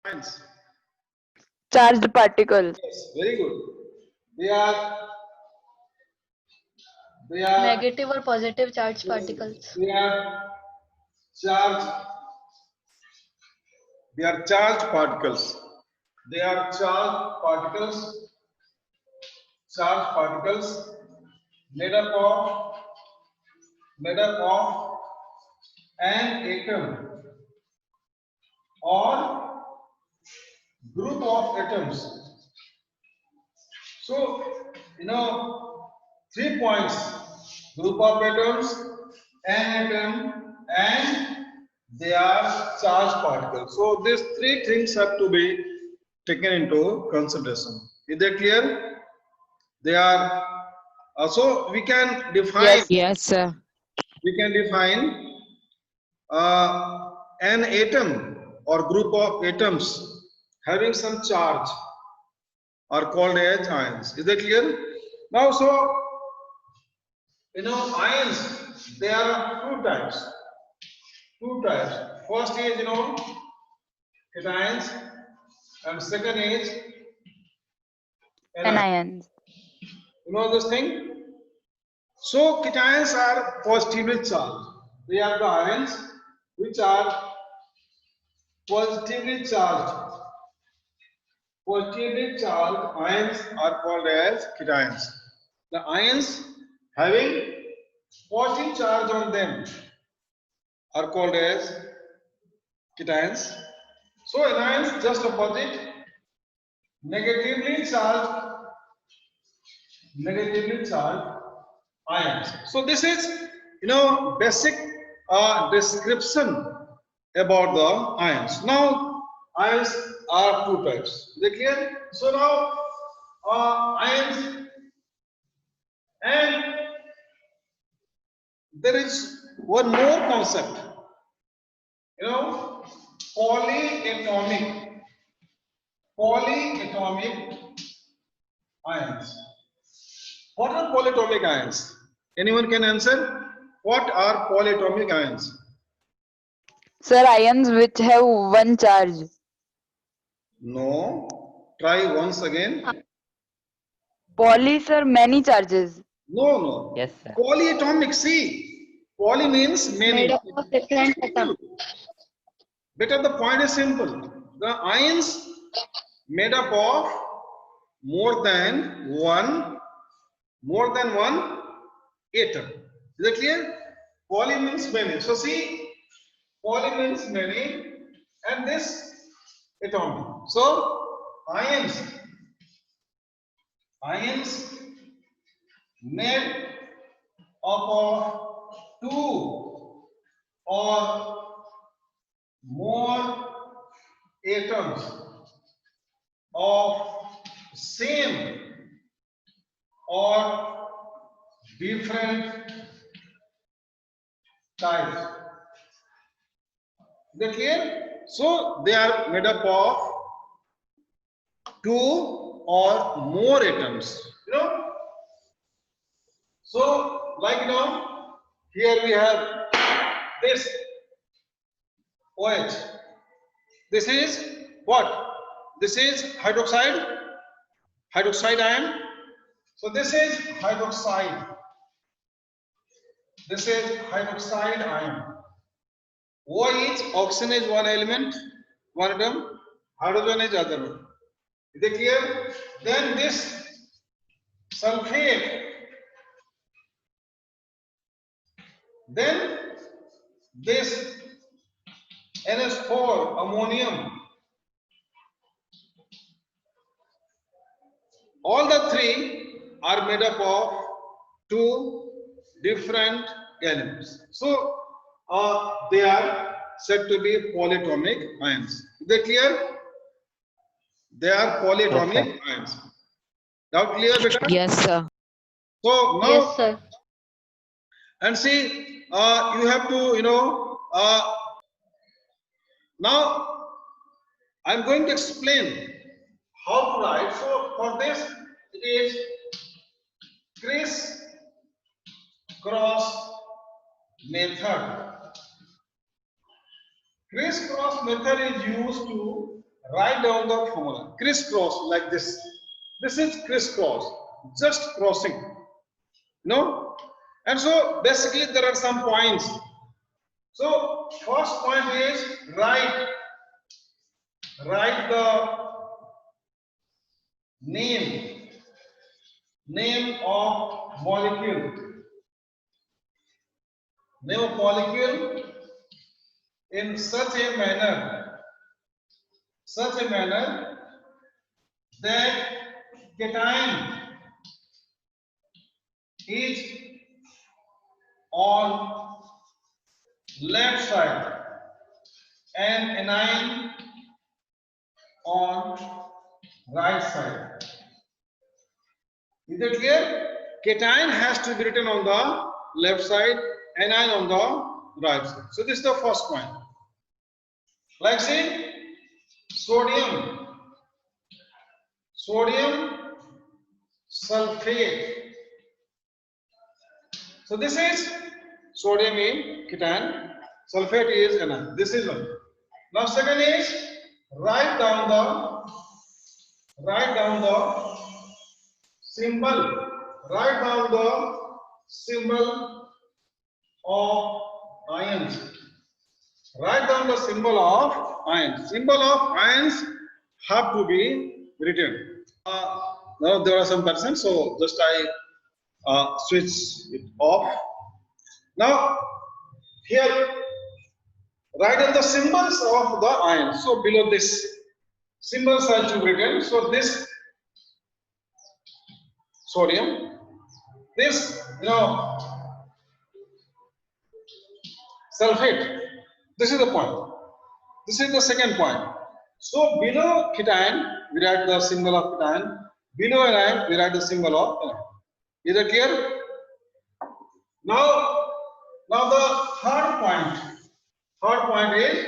Ions. Charged particles. Yes, very good. They are they are Negative or positive charged yes, particles. they are charged. They are charged particles. They are charged particles made up of made up of an atom or group of atoms. So, 3 points: group of atoms, an atom, and they are charged particles. So, these three things have to be taken into consideration. Is that clear? They are also we can define Yes. Yes, sir. an atom or group of atoms having some charge are called as ions. Is that clear? Now, so ions, there are two types. Two types. First is cations, and second is anions. Anions. You know this thing? So cations are positively charged. They are the ions which are positively charged. Positively charged ions are called as cations. The ions having positive charge on them are called as cations. So anions just opposite, negatively charged, negatively charged ions. So this is basic description about the ions. Now ions are two types. Is it clear? So now ions, and there is one more concept. Polyatomic. Polyatomic ions. What are polyatomic ions? Anyone can answer? What are polyatomic ions? Sir, ions which have one charge. No. Try once again. Poly, sir, many charges. No, no. Yes, sir. Polyatomic. See, poly means Made many. up of different atoms. Better, the point is simple. The ions made up of more than one atom. Is that clear? Poly means many. So see, poly means many, and this atomic. So ions made up of two or more atoms of same or different types. Is that clear? So they are made up of two or more atoms. So like here we have this OH. This is what? This is hydroxide ion. So this is hydroxide. This is hydroxide ion. O is oxygen is one element, one atom. Hydrogen is other one. Is it clear? Then this sulfate. Then this NS4 ammonium. All the three are made up of two different elements. So they are said to be polyatomic ions. Is that clear? They are polyatomic ions. Now clear, beta? Yes, sir. So Yes, now, sir. and see, you have to, now I'm going to explain how to write. So for this, it is criss cross method. Criss cross method is used to write down the formula. Crisscross like this. This is crisscross, just crossing. No? And so basically there are some points. So first point is write the name of molecule. Name of molecule in such a manner that cation is on left side and anion on right side. Is that clear? Cation has to be written on the left side, anion on the right side. So this is the first point. Like say sodium sulfate. So this is sodium in cation, sulfate is anion. This is one. Now second is write down the symbol. Write down the symbol of ions. Write down the symbol of ions. Symbol of ions have to be written. Now there are some persons, so just I switch it off. Now here write down the symbols of the ions. So below this symbols are to be written. So this sodium, this sulfate. This is the point. This is the second point. So below cation, we write the symbol of cation. Below anion, we write the symbol of anion. Is that clear? Now the third point. Third point is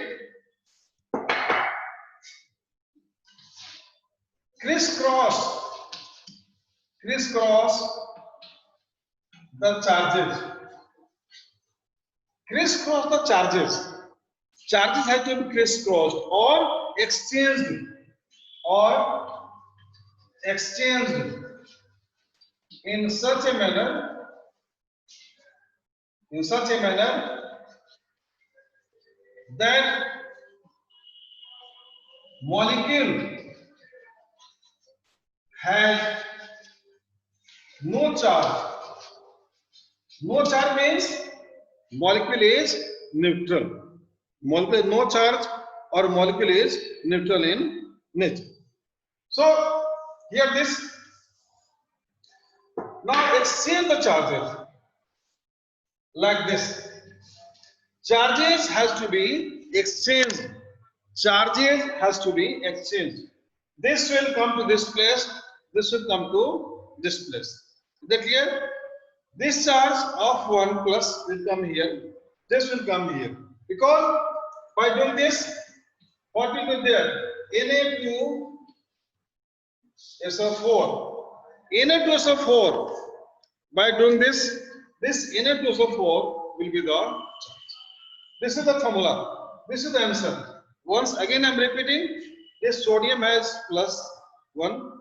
crisscross the charges. Crisscross the charges. Charges have to be crisscrossed or exchanged in such a manner that molecule has no charge. No charge means molecule is neutral. Molecule has no charge or molecule is neutral in nature. So here this. Now exchange the charges like this. Charges has to be exchanged. Charges has to be exchanged. This will come to this place. This will come to this place. Is that clear? This charge of 1 plus will come here. This will come here. Because by doing this, what will be there? Na2SO4. Na2SO4. By doing this Na2SO4 will be the charge. This is the formula. This is the answer. Once again I am repeating. This sodium has +1.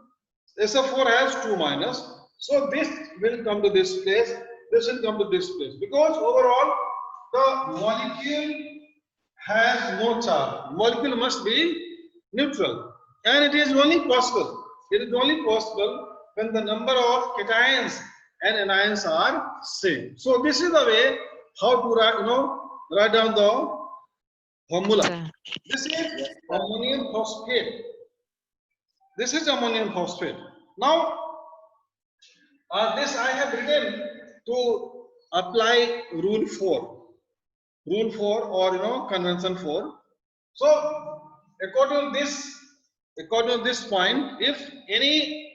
SO4 has 2 minus. So this will come to this place. This will come to this place. Because overall the molecule has no charge. Molecule must be neutral. And it is only possible. It is only possible when the number of cations and anions are same. So this is the way how to write down the formula. This is ammonium phosphate. This is ammonium phosphate. Now this I have written to apply rule 4. Rule 4 or convention 4. So according to this point, if any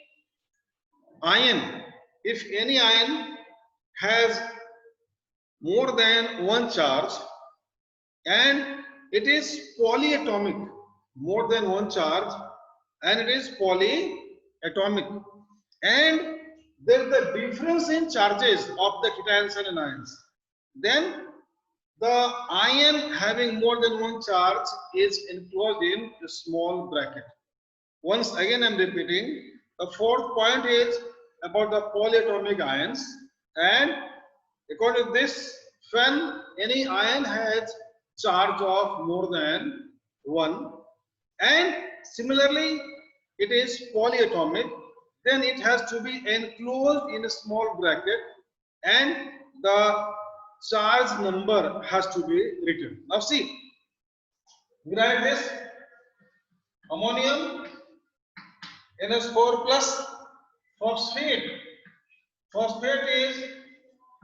ion has more than one charge and it is polyatomic, more than one charge and it is polyatomic, and there is the difference in charges of the cations and anions, then the ion having more than one charge is enclosed in a small bracket. Once again, I am repeating. The fourth point is about the polyatomic ions, and according to this, when any ion has charge of more than one, and similarly it is polyatomic, then it has to be enclosed in a small bracket, and the charge number has to be written. Now see, we write this: ammonium NH4 plus, phosphate. Phosphate is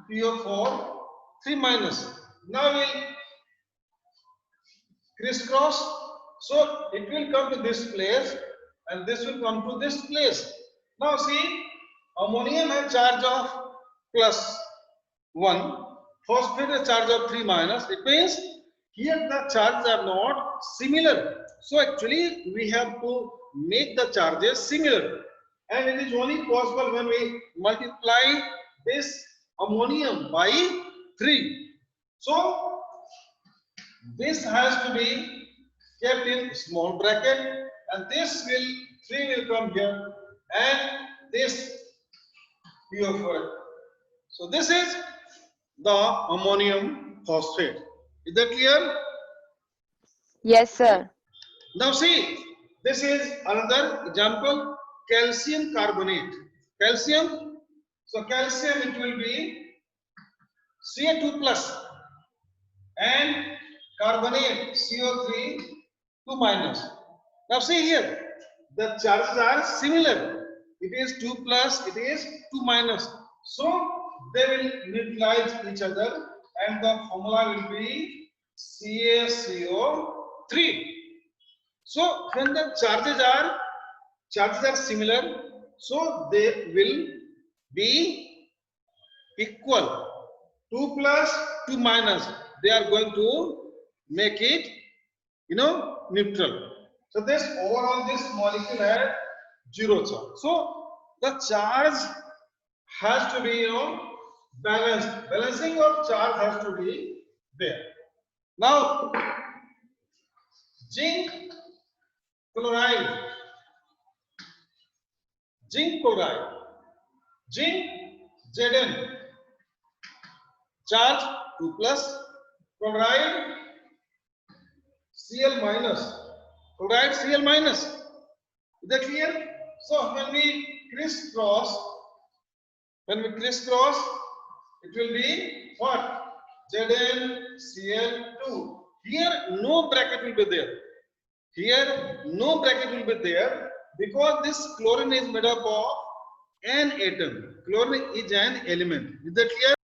PO4 3 minus. Now we'll crisscross, so it will come to this place and this will come to this place. Now see, ammonium has charge of plus 1, phosphate has charge of 3 minus. It means here the charges are not similar. So actually we have to make the charges similar, and it is only possible when we multiply this ammonium by 3. So this has to be kept in small bracket, and this 3 will come here, and this PO4. So this is the ammonium phosphate. Is that clear? Yes, sir. Now see, this is another example: calcium carbonate. Calcium. So calcium, it will be Ca2 plus, and carbonate CO3 2 minus. Now see here, the charges are similar. It is 2 plus, it is 2 minus. So they will neutralize each other, and the formula will be CaCO3. So when the charges are similar, so they will be equal. 2 plus 2 minus, they are going to make it, neutral. So this overall, this molecule has 0 charge. So the charge has to be, balanced. Balancing of charge has to be there. Now, zinc chloride. Zinc chloride. Zinc Zn. Charge 2 plus. Chloride Cl minus. Chloride Cl minus. Is that clear? So when we crisscross, it will be what? ZnCl2. Here no bracket will be there. Because this chlorine is made up of an atom. Chlorine is an element. Is that clear?